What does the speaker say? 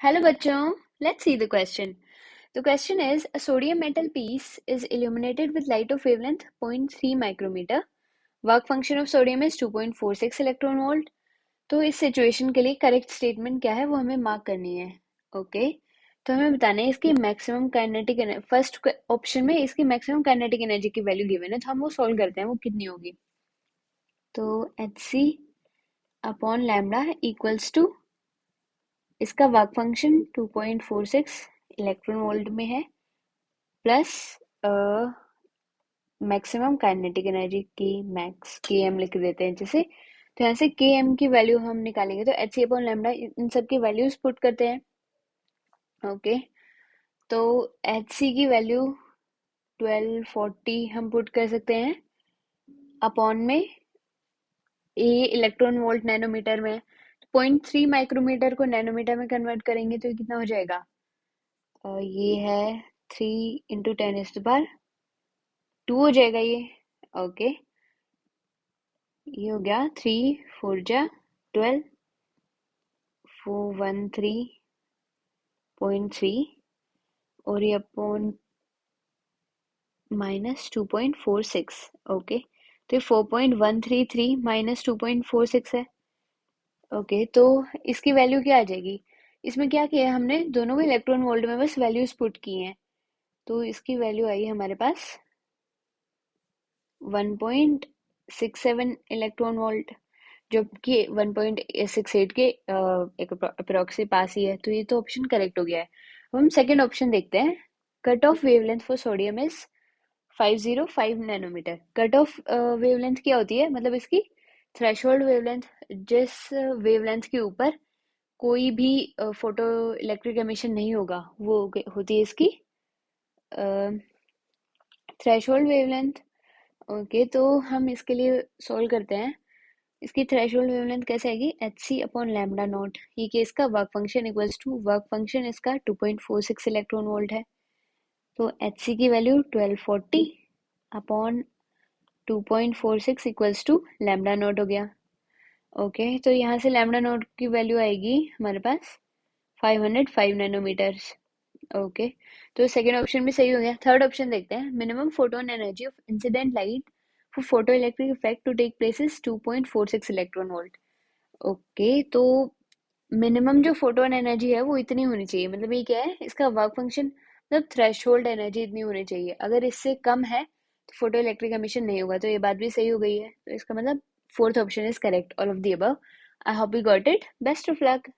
Hello bachcho, let's see the question. The question is a sodium metal piece is illuminated with light of wavelength 0.3 micrometer. Work function of sodium is 2.46 electron volt. तो इस situation के लिए correct statement क्या है वो हमें mark करनी है. ओके तो हमें बताना है इसकी मैक्सिमम काइनेटिक फर्स्ट ऑप्शन में इसकी मैक्सिमम काइनेटिक एनर्जी की वैल्यू गिवन है तो हम वो सॉल्व करते हैं वो कितनी होगी. तो H C upon lambda equals to इसका वर्क फंक्शन 2.46 इलेक्ट्रॉन वोल्ट में है प्लस मैक्सिमम काइनेटिक एनर्जी की मैक्स के एम लिख देते हैं जैसे. तो यहाँ से के एम की वैल्यू हम निकालेंगे तो एच सी अपॉन लैम्डा इन सब की वैल्यूज पुट करते हैं. ओके तो एच सी की वैल्यू 1240 हम पुट कर सकते हैं अपॉन में ये इलेक्ट्रॉन वोल्ट नैनोमीटर में 0.3 माइक्रोमीटर को नैनोमीटर में कन्वर्ट करेंगे तो ये कितना हो जाएगा. ये है 3 × 10⁻² हो जाएगा ये. ओके ये हो गया 3 × 4 = 12 413.3 और ये अपॉन -2.46. ओके तो ये 4.133 -2.46 है. ओके तो इसकी वैल्यू क्या आ जाएगी. इसमें क्या किया है हमने दोनों में इलेक्ट्रॉन वोल्ट में बस वैल्यूज पुट की हैं तो इसकी वैल्यू आई हमारे पास 1.67 इलेक्ट्रॉन वोल्ट जबकि 1.68 के एक अप्रोक्स से पास ही है तो ये तो ऑप्शन करेक्ट हो गया है. अब हम सेकेंड ऑप्शन देखते हैं. Cut off wavelength for sodium is 505 nanometre. Cut off wavelength क्या होती है मतलब इसकी थ्रेशोल्ड वेवलेंथ जिस वेवलेंथ के ऊपर कोई भी फोटो इलेक्ट्रिक एमिशन नहीं होगा वो होती है इसकी थ्रेशोल्ड वेवलेंथ. ओके तो हम इसके लिए सॉल्व करते हैं. इसकी थ्रेशोल्ड वेवलेंथ कैसे आएगी H C upon lambda naught. ये कि इसका work function equals to work function इसका 2.46 इलेक्ट्रॉन वोल्ट है तो एच सी की value 1240 upon 2.46 equals to lambda naught हो गया. ओके तो यहाँ से लैम्डा नॉट की वैल्यू आएगी हमारे पास 505 नैनोमीटर्स. ओके तो सेकेंड ऑप्शन भी सही हो गया. थर्ड ऑप्शन देखते हैं. Minimum photon energy of incident light for photo electric effect to take place is 2.46 electron volt. Okay तो मिनिमम जो फोटोन एनर्जी है वो इतनी होनी चाहिए मतलब ये क्या है इसका वर्क फंक्शन मतलब थ्रेशोल्ड एनर्जी इतनी होनी चाहिए. अगर इससे कम है तो फोटो इलेक्ट्रिक एमिशन नहीं होगा तो ये बात भी सही हो गई है. तो इसका मतलब fourth option is correct all of the above. I hope you got it. Best of luck.